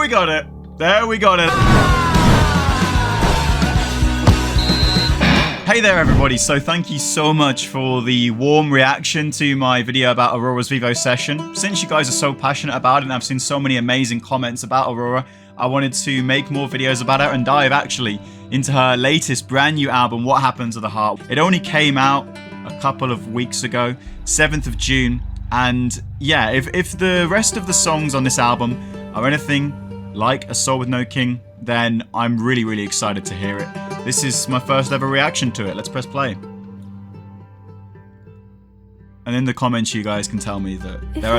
we got it. There we got it. Hey there everybody, so thank you so much for the warm reaction to my video about Aurora's Vivo session. Since you guys are so passionate about it and I've seen so many amazing comments about Aurora, I wanted to make more videos about her and dive actually into her latest brand new album, What Happened to the Heart. It only came out a couple of weeks ago, 7th of June, and yeah, if the rest of the songs on this album are anything like A Soul With No King, then I'm really excited to hear it. This is my first ever reaction to it. Let's press play. And in the comments you guys can tell me that there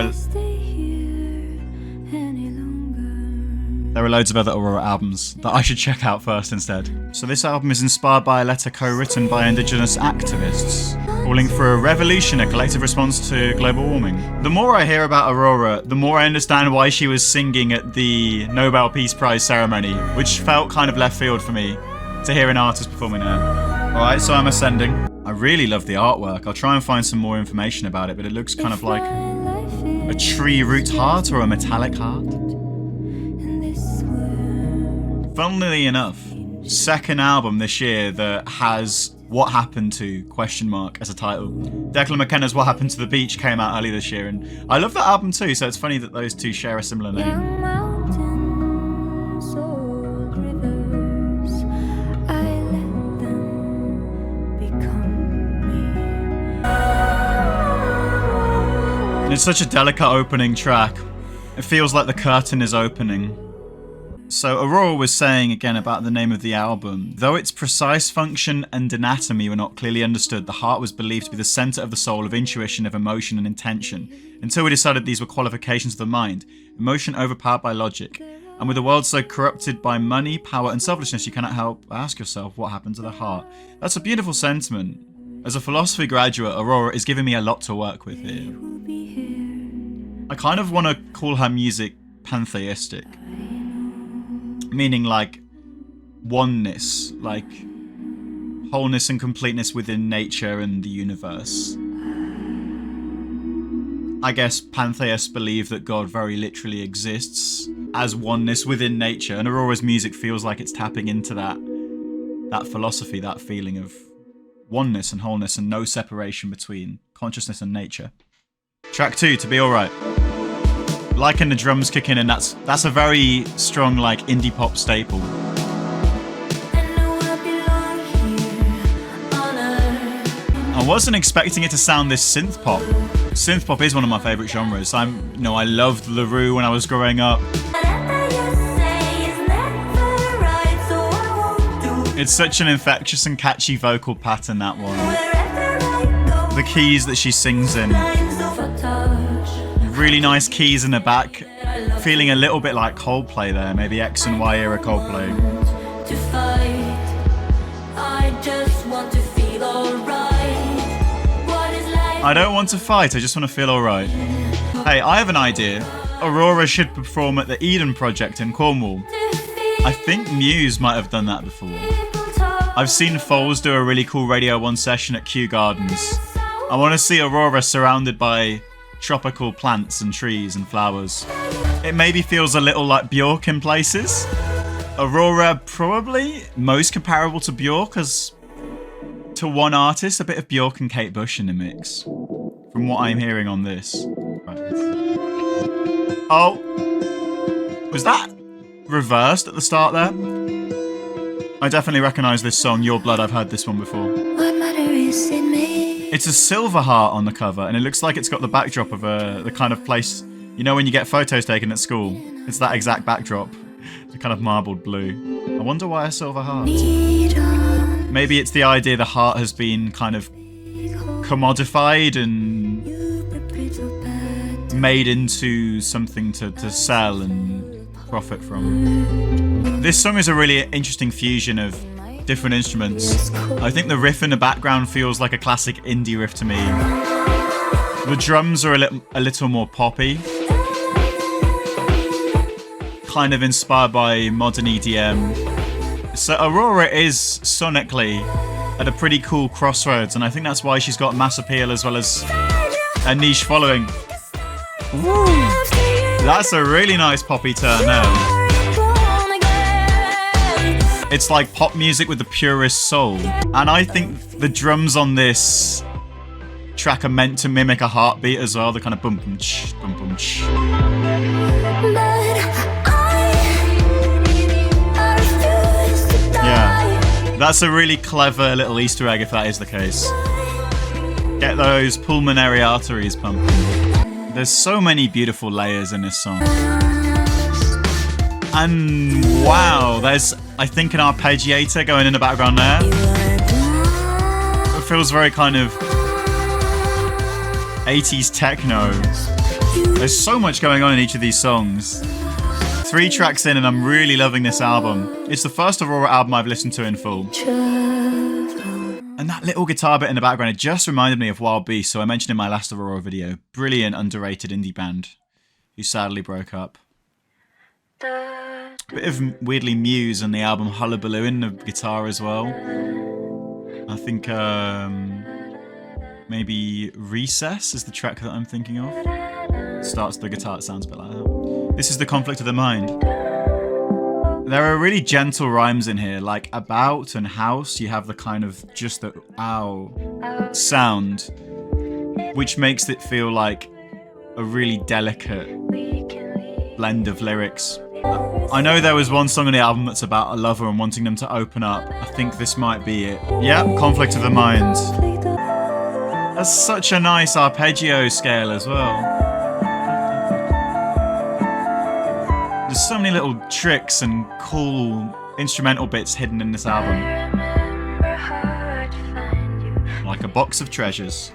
are loads of other Aurora albums that I should check out first instead. So this album is inspired by a letter co-written by Indigenous activists, calling for a revolution, a collective response to global warming. The more I hear about Aurora, the more I understand why she was singing at the Nobel Peace Prize ceremony, which felt kind of left field for me to hear an artist performing there. Alright, so I'm ascending. I really love the artwork. I'll try and find some more information about it, but it looks kind of like a tree root heart or a metallic heart. Funnily enough, second album this year that has What Happened to ? As a title. Declan McKenna's What Happened to the Beach came out early this year, and I love that album too, so it's funny that those two share a similar name. And it's such a delicate opening track. It feels like the curtain is opening. So Aurora was saying again about the name of the album. Though its precise function and anatomy were not clearly understood, the heart was believed to be the centre of the soul, of intuition, of emotion and intention. Until we decided these were qualifications of the mind, emotion overpowered by logic. And with a world so corrupted by money, power and selfishness, you cannot help but ask yourself what happened to the heart. That's a beautiful sentiment. As a philosophy graduate, Aurora is giving me a lot to work with here. I kind of want to call her music pantheistic. Meaning like oneness, like wholeness and completeness within nature and the universe. I guess pantheists believe that God very literally exists as oneness within nature, and Aurora's music feels like it's tapping into that philosophy, that feeling of oneness and wholeness and no separation between consciousness and nature. Track 2, To Be Alright. Liking the drums kick in, and that's a very strong like indie pop staple. I wasn't expecting it to sound this synth pop. Synth pop is one of my favourite genres. I loved LaRue when I was growing up. It's such an infectious and catchy vocal pattern, that one. The keys that she sings in. Really nice keys in the back. Feeling a little bit like Coldplay there, maybe X and Y era Coldplay. I don't want to fight, I just want to feel alright. Hey, I have an idea. Aurora should perform at the Eden Project in Cornwall. I think Muse might have done that before. I've seen Foles do a really cool Radio 1 session at Kew Gardens. I want to see Aurora surrounded by tropical plants and trees and flowers. It maybe feels a little like Björk in places. Aurora probably most comparable to Björk as to one artist, a bit of Björk and Kate Bush in the mix, from what I'm hearing on this. Right. Oh, was that reversed at the start there? I definitely recognise this song, Your Blood. I've heard this one before. It's a silver heart on the cover, and it looks like it's got the backdrop of the kind of place, you know when you get photos taken at school? It's that exact backdrop, the kind of marbled blue. I wonder why a silver heart. Maybe it's the idea the heart has been kind of commodified and made into something to sell and profit from. This song is a really interesting fusion of different instruments. I think the riff in the background feels like a classic indie riff to me. The drums are a little more poppy, kind of inspired by modern EDM. So Aurora is sonically at a pretty cool crossroads, and I think that's why she's got mass appeal as well as a niche following. Woo! That's a really nice poppy turn there. It's like pop music with the purest soul. And I think the drums on this track are meant to mimic a heartbeat as well. The kind of bum bum ch, bum bum ch. Yeah, that's a really clever little Easter egg if that is the case. Get those pulmonary arteries pumping. There's so many beautiful layers in this song. And wow, there's, I think, an arpeggiator going in the background there. It feels very kind of 80s techno. There's so much going on in each of these songs. 3 tracks in and I'm really loving this album. It's the first Aurora album I've listened to in full. And that little guitar bit in the background, it just reminded me of Wild Beast, so I mentioned in my last Aurora video. Brilliant, underrated indie band who sadly broke up. Bit of weirdly Muse on the album Hullabaloo in the guitar as well. I think maybe Recess is the track that I'm thinking of. Starts the guitar, it sounds a bit like that. This is the Conflict of the Mind. There are really gentle rhymes in here, like about and house. You have the kind of just the ow sound, which makes it feel like a really delicate blend of lyrics. I know there was one song on the album that's about a lover and wanting them to open up. I think this might be it. Yep, Conflict of the Mind. That's such a nice arpeggio scale as well. There's so many little tricks and cool instrumental bits hidden in this album. Like a box of treasures.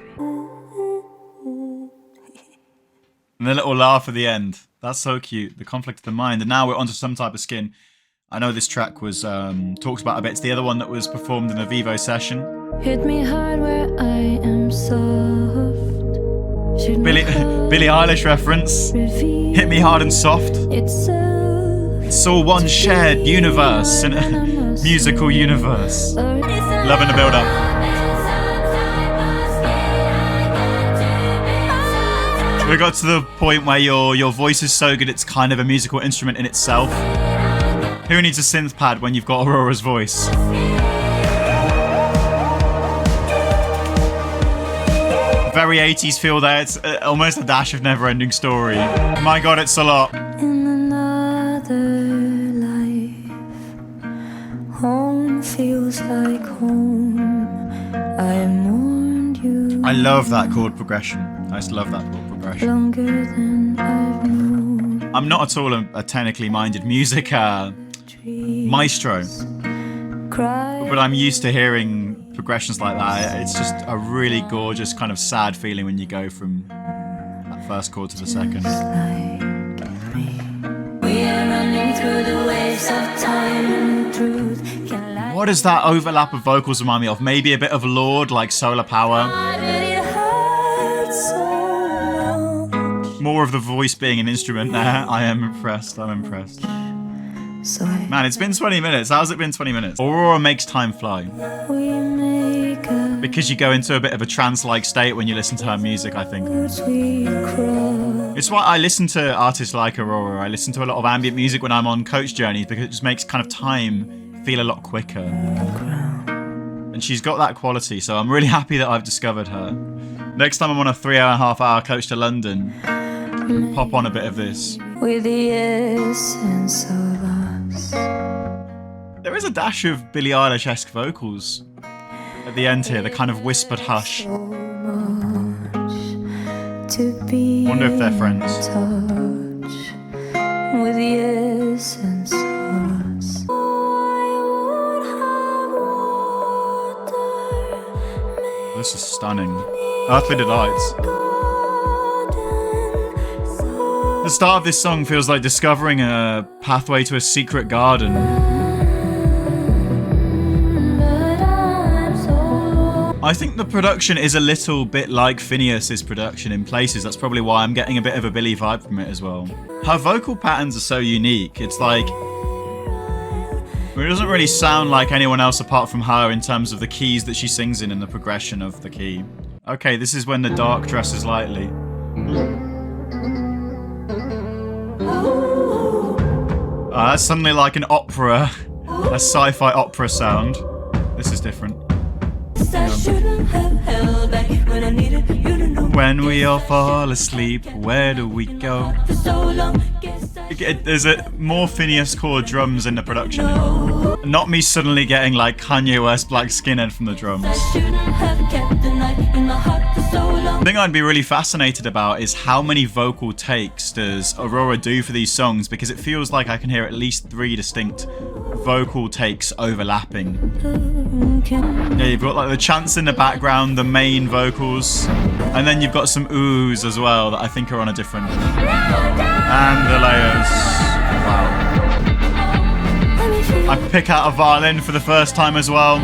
And the little laugh at the end. That's so cute. The Conflict of the Mind. And now we're onto Some Type of Skin. I know this track was talked about a bit. It's the other one that was performed in a Vivo session. Hit me hard where I am soft. Billie Eilish reference. Hit me hard and soft. It's all one shared universe in a musical universe. Loving the build up. We got to the point where your voice is so good it's kind of a musical instrument in itself. Who needs a synth pad when you've got Aurora's voice? Very 80s feel there. It's almost a dash of Neverending Story. My god, it's a lot. In another life, home feels like home. I mourned you. I love that chord progression. I just love that chord progression. Longer than I've known. I'm not at all a technically minded music maestro, but I'm used to hearing progressions like that. It's just a really gorgeous kind of sad feeling when you go from that first chord to the second. What does that overlap of vocals remind me of? Maybe a bit of Lord, like Solar Power. More of the voice being an instrument there. I am impressed. I'm impressed. Man, it's been 20 minutes. How's it been 20 minutes? Aurora makes time fly. Because you go into a bit of a trance-like state when you listen to her music, I think. It's why I listen to artists like Aurora. I listen to a lot of ambient music when I'm on coach journeys because it just makes kind of time feel a lot quicker. And she's got that quality, so I'm really happy that I've discovered her. Next time I'm on a 3.5-hour coach to London, pop on a bit of this. With the essence of us. There is a dash of Billie Eilish-esque vocals at the end here, the kind of whispered hush. Wonder if they're friends. With the essence of us. This is stunning. Earthly Delights. The start of this song feels like discovering a pathway to a secret garden. I think the production is a little bit like Phineas's production in places. That's probably why I'm getting a bit of a Billie vibe from it as well. Her vocal patterns are so unique. It's like... it doesn't really sound like anyone else apart from her in terms of the keys that she sings in and the progression of the key. Okay, this is when the dark dresses lightly. That's suddenly like an opera A sci-fi opera sound. This is different. When we all fall asleep, where do we go? There's a more Phineas chord drums in the production. Not me suddenly getting like Kanye West Black Skinhead from the drums. The thing I'd be really fascinated about is how many vocal takes does Aurora do for these songs, because it feels like I can hear at least 3 distinct vocal takes overlapping. Yeah, you've got like the chants in the background, the main vocals, and then you've got some oohs as well that I think are on a different... And the layers. Wow. I pick out a violin for the first time as well.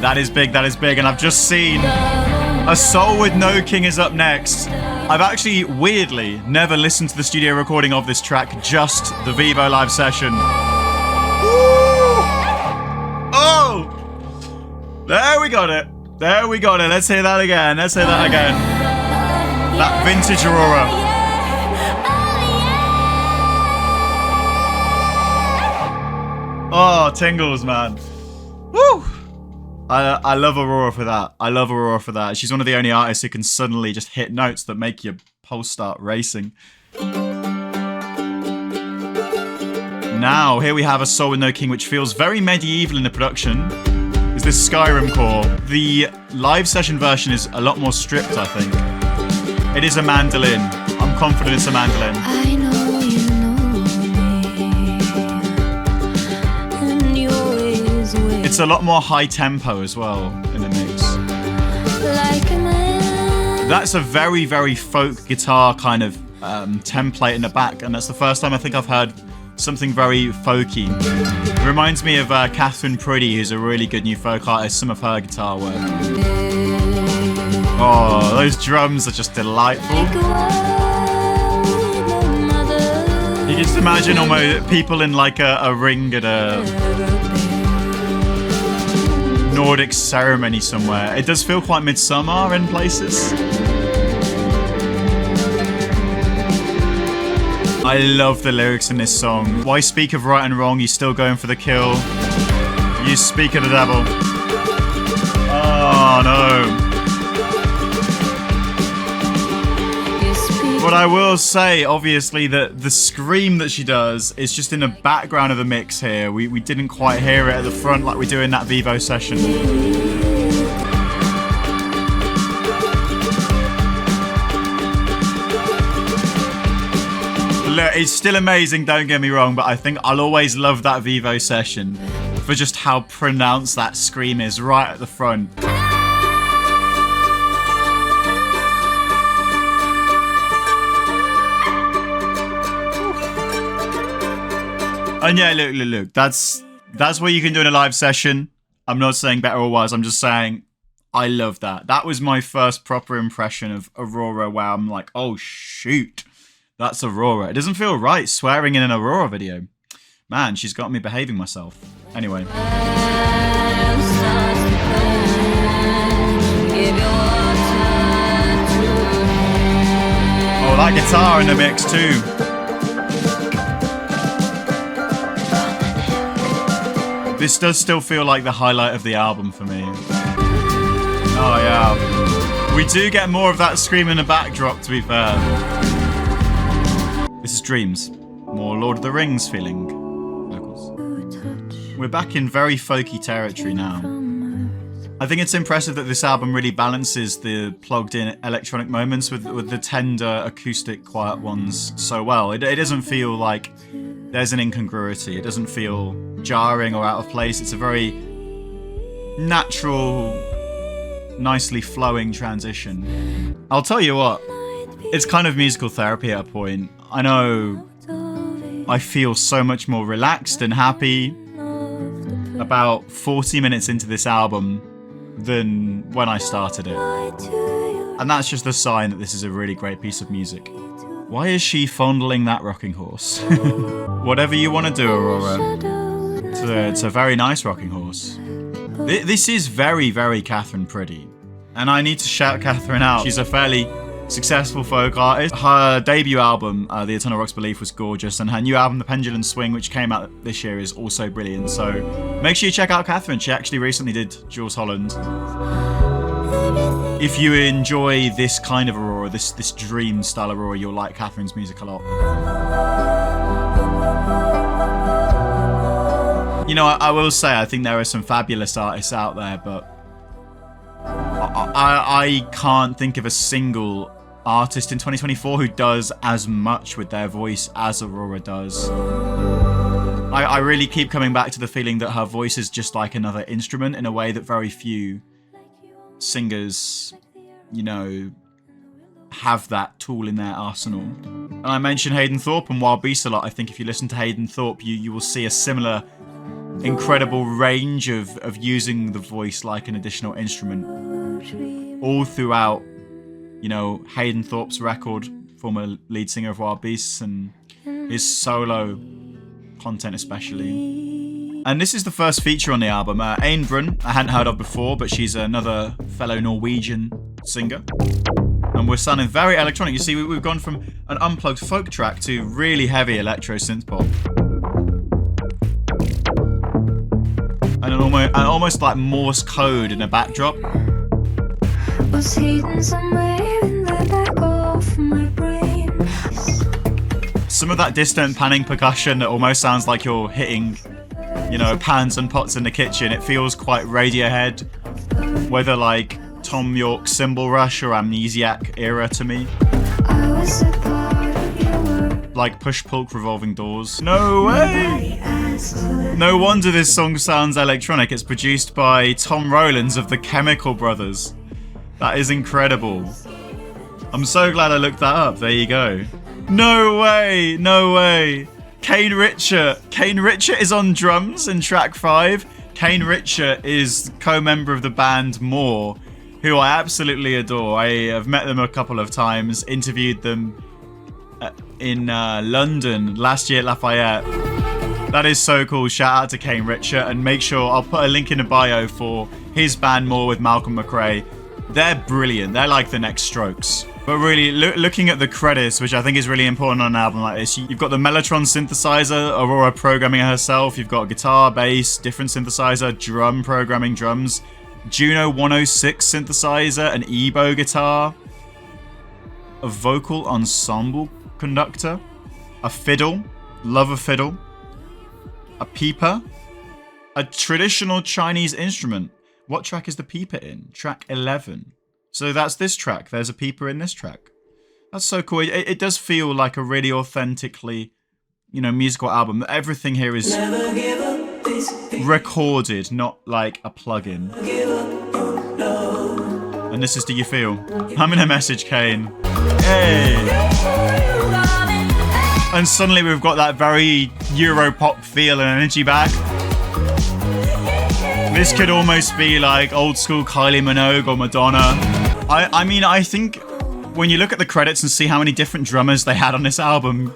That is big, and I've just seen A Soul with No King is up next. I've actually, weirdly, never listened to the studio recording of this track, just the Vivo live session. Oh! There we got it. Let's hear that again. That vintage Aurora. Oh, tingles, man. Woo! I love Aurora for that. She's one of the only artists who can suddenly just hit notes that make your pulse start racing. Now, here we have A Soul with No King, which feels very medieval in the production. Is this Skyrim core? The live session version is a lot more stripped, I think. It is a mandolin. I'm confident it's a mandolin. I know you know me, and you always will. It's a lot more high tempo as well in the mix. Like a man. That's a very, very folk guitar kind of template in the back, and that's the first time I think I've heard something very folky. It reminds me of Catherine Priddy, who's a really good new folk artist, some of her guitar work. Oh, those drums are just delightful. You can just imagine almost people in like a ring at a Nordic ceremony somewhere. It does feel quite midsummer in places. I love the lyrics in this song. Why speak of right and wrong? You're still going for the kill. You speak of the devil. Oh no. But I will say, obviously, that the scream that she does is just in the background of the mix here. We didn't quite hear it at the front like we do in that Vivo session. Look, it's still amazing, don't get me wrong, but I think I'll always love that Vivo session for just how pronounced that scream is right at the front. And yeah, look, that's what you can do in a live session. I'm not saying better or worse, I'm just saying I love that. That was my first proper impression of Aurora where I'm like, oh shoot. That's Aurora. It doesn't feel right swearing in an Aurora video. Man, she's got me behaving myself. Anyway. Oh, that guitar in the mix too. This does still feel like the highlight of the album for me. Oh yeah. We do get more of that scream in the backdrop, to be fair. This is Dreams. More Lord of the Rings feeling vocals. We're back in very folky territory now. I think it's impressive that this album really balances the plugged in electronic moments with the tender acoustic quiet ones so well. It doesn't feel like there's an incongruity. It doesn't feel jarring or out of place. It's a very natural, nicely flowing transition. I'll tell you what, it's kind of musical therapy at a point. I know I feel so much more relaxed and happy about 40 minutes into this album than when I started it. And that's just a sign that this is a really great piece of music. Why is she fondling that rocking horse? Whatever you want to do, Aurora. It's a very nice rocking horse. This is very, very Catherine Priddy. And I need to shout Catherine out. She's a fairly successful folk artist. Her debut album, The Eternal Rock's Belief, was gorgeous, and her new album, The Pendulum Swing, which came out this year, is also brilliant. So make sure you check out Catherine. She actually recently did Jules Holland. If you enjoy this kind of Aurora, this dream style Aurora, you'll like Catherine's music a lot. You know, I will say, I think there are some fabulous artists out there, but I can't think of a single artist in 2024 who does as much with their voice as Aurora does. I really keep coming back to the feeling that her voice is just like another instrument in a way that very few singers, you know, have that tool in their arsenal. And I mentioned Hayden Thorpe and Wild Beast a lot. I think if you listen to Hayden Thorpe, you will see a similar incredible range of using the voice like an additional instrument all throughout, you know, Hayden Thorpe's record, former lead singer of Wild Beasts, and his solo content especially. And this is the first feature on the album. Ain Brun, I hadn't heard of before, but she's another fellow Norwegian singer. And we're sounding very electronic. You see, we've gone from an unplugged folk track to really heavy electro synth pop. And almost like Morse code in a backdrop. Was hidden somewhere in the back of my brain. Some of that distant panning percussion that almost sounds like you're hitting, you know, pans and pots in the kitchen. It feels quite Radiohead, whether like Tom York's Cymbal Rush or Amnesiac era to me. I was a part of your world. Like Push Pulk Revolving Doors. No way! No wonder this song sounds electronic. It's produced by Tom Rowlands of the Chemical Brothers. That is incredible. I'm so glad I looked that up. There you go. No way! No way! Kane Richer. Kane Richer is on drums in track 5. Kane Richer is co-member of the band More, who I absolutely adore. I have met them a couple of times, interviewed them in London last year at Lafayette. That is so cool. Shout out to Kane Richer, and make sure I'll put a link in the bio for his band More with Malcolm McRae. They're brilliant. They're like the next Strokes. But really, looking at the credits, which I think is really important on an album like this, you've got the Mellotron synthesizer, Aurora programming herself, you've got guitar, bass, different synthesizer, drum programming drums, Juno 106 synthesizer, an Ebo guitar, a vocal ensemble conductor, a fiddle, love a fiddle, a pipa, a traditional Chinese instrument. What track is the pipa in? Track 11. So that's this track. There's a pipa in this track. That's so cool. It does feel like a really authentically, you know, musical album. Everything here is recorded, not like a plug-in. And this is Do You Feel? I'm in a message, Kane. Hey! And suddenly we've got that very Europop feel and energy back. This could almost be like old school Kylie Minogue or Madonna. I mean, I think when you look at the credits and see how many different drummers they had on this album,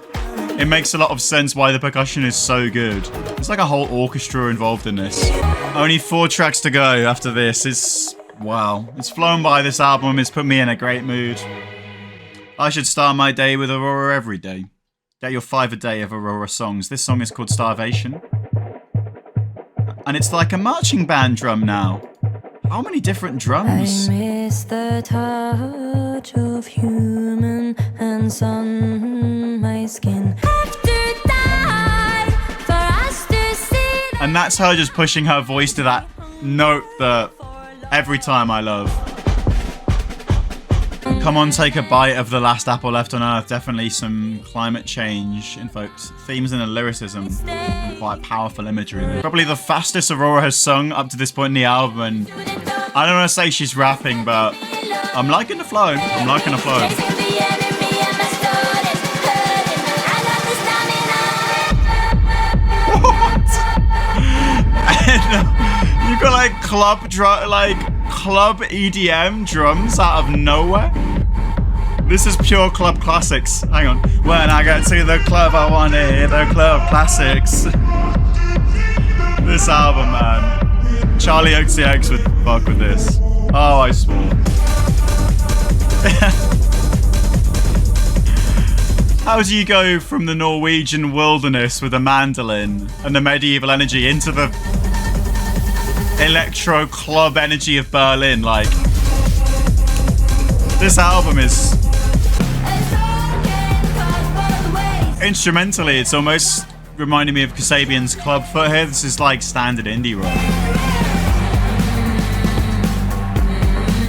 it makes a lot of sense why the percussion is so good. It's like a whole orchestra involved in this. Only 4 tracks to go after this. It's, wow. It's flown by, this album. It's put me in a great mood. I should start my day with Aurora every day. Get your 5 a day of Aurora songs. This song is called Starvation. And it's like a marching band drum now. How many different drums? I miss the touch of human hands on my skin. And that's her just pushing her voice to that note that every time I love. Come on, take a bite of the last apple left on Earth. Definitely some climate change invoked themes in the lyricism and quite powerful imagery there. Probably the fastest Aurora has sung up to this point in the album, and I don't want to say she's rapping, but I'm liking the flow. I'm liking the flow. What? And you got like club EDM drums out of nowhere. This is pure club classics. Hang on. When I get to the club, I want to hear the club classics. This album, man. Charlie XCX would fuck with this. Oh, I swore. How do you go from the Norwegian wilderness with a mandolin and the medieval energy into the electro club energy of Berlin? Like, this album is instrumentally, it's almost reminding me of Kasabian's Club Foot here. This is like standard indie rock.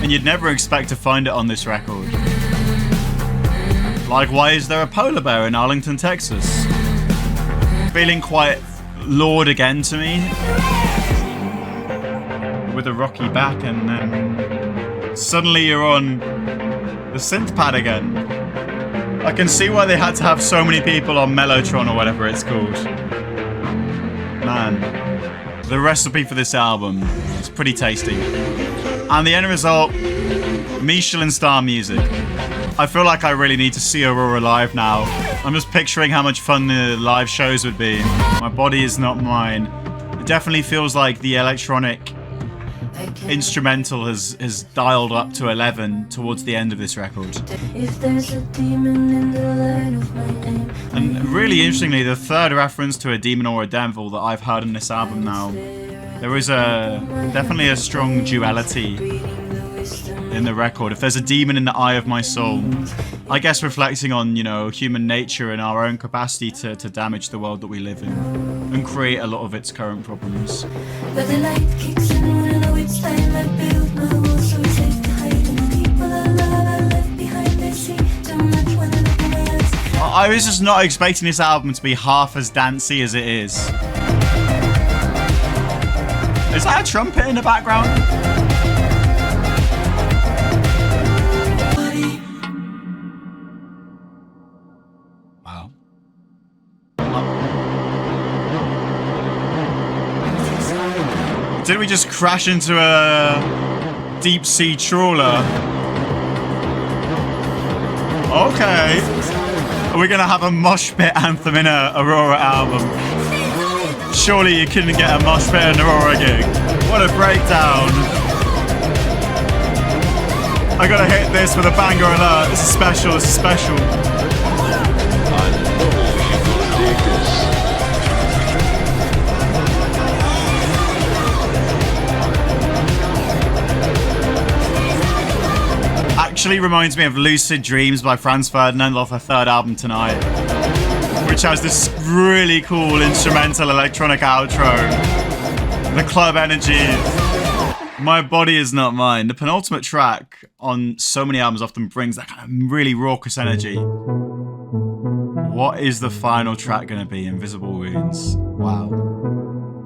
And you'd never expect to find it on this record. Like, why is there a polar bear in Arlington, Texas? Feeling quite Lord again to me. With a rocky back, and then suddenly you're on the synth pad again. I can see why they had to have so many people on Mellotron or whatever it's called. Man, the recipe for this album is pretty tasty. And the end result, Michelin star music. I feel like I really need to see Aurora live now. I'm just picturing how much fun the live shows would be. My body is not mine. It definitely feels like the electronic instrumental has dialed up to 11 towards the end of this record. And really interestingly, the third reference to a demon or a devil that I've heard in this album now. There is definitely a strong duality in the record. If there's a demon in the eye of my soul, I guess reflecting on, you know, human nature and our own capacity to damage the world that we live in and create a lot of its current problems. But the light kicks in when I know it's time. I build my walls so it's safe to hide. And the people I love I left behind, they see too much when I look in my eyes. I was just not expecting this album to be half as dancey as it is. Is that a trumpet in the background? Wow. Did we just crash into a deep sea trawler? Okay. Are we gonna have a mosh pit anthem in a Aurora album? Surely you couldn't get a mosh pit in an Aurora gig. What a breakdown. I gotta hit this with a banger alert. This is special, this is special. Actually reminds me of Lucid Dreams by Franz Ferdinand off their third album Tonight, which has this really cool instrumental electronic outro. The club energy. My Body Is Not Mine. The penultimate track on so many albums often brings that kind of really raucous energy. What is the final track going to be? Invisible Wounds. Wow.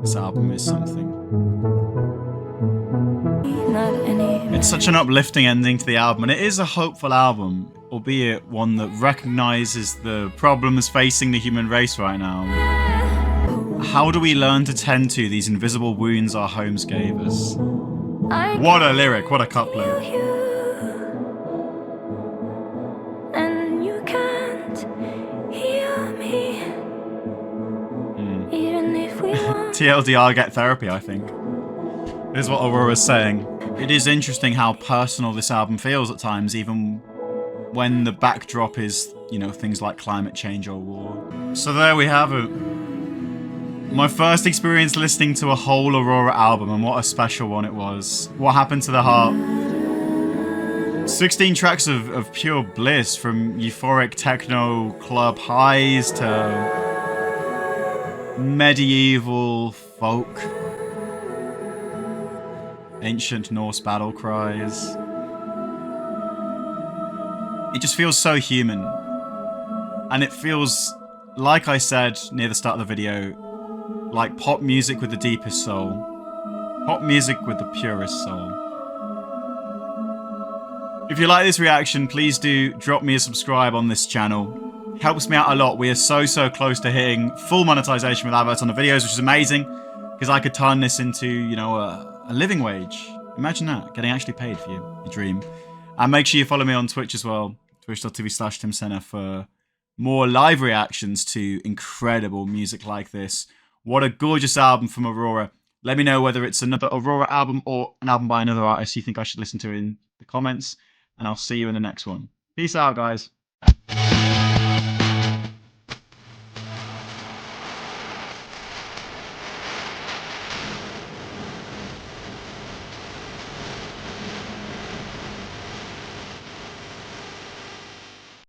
This album is something. It's such an uplifting ending to the album, and it is a hopeful album, albeit one that recognises the problems facing the human race right now. How do we learn to tend to these invisible wounds our homes gave us? What a lyric, what a couplet. And you can't hear me. Even if we want. TLDR, get therapy, I think. Is what Aurora's saying. It is interesting how personal this album feels at times, even when the backdrop is, you know, things like climate change or war. So there we have it. My first experience listening to a whole Aurora album, and what a special one it was. What happened to the heart? 16 tracks of pure bliss, from euphoric techno club highs to medieval folk. Ancient Norse battle cries. It just feels so human. And it feels, like I said near the start of the video, like pop music with the deepest soul. Pop music with the purest soul. If you like this reaction, please do drop me a subscribe on this channel. It helps me out a lot. We are so close to hitting full monetization with adverts on the videos, which is amazing, because I could turn this into, you know, a living wage. Imagine that, getting actually paid for your dream. And make sure you follow me on Twitch as well, twitch.tv/TimSenna, for more live reactions to incredible music like this. What a gorgeous album from Aurora. Let me know whether it's another Aurora album or an album by another artist you think I should listen to in the comments, and I'll see you in the next one. Peace out, guys.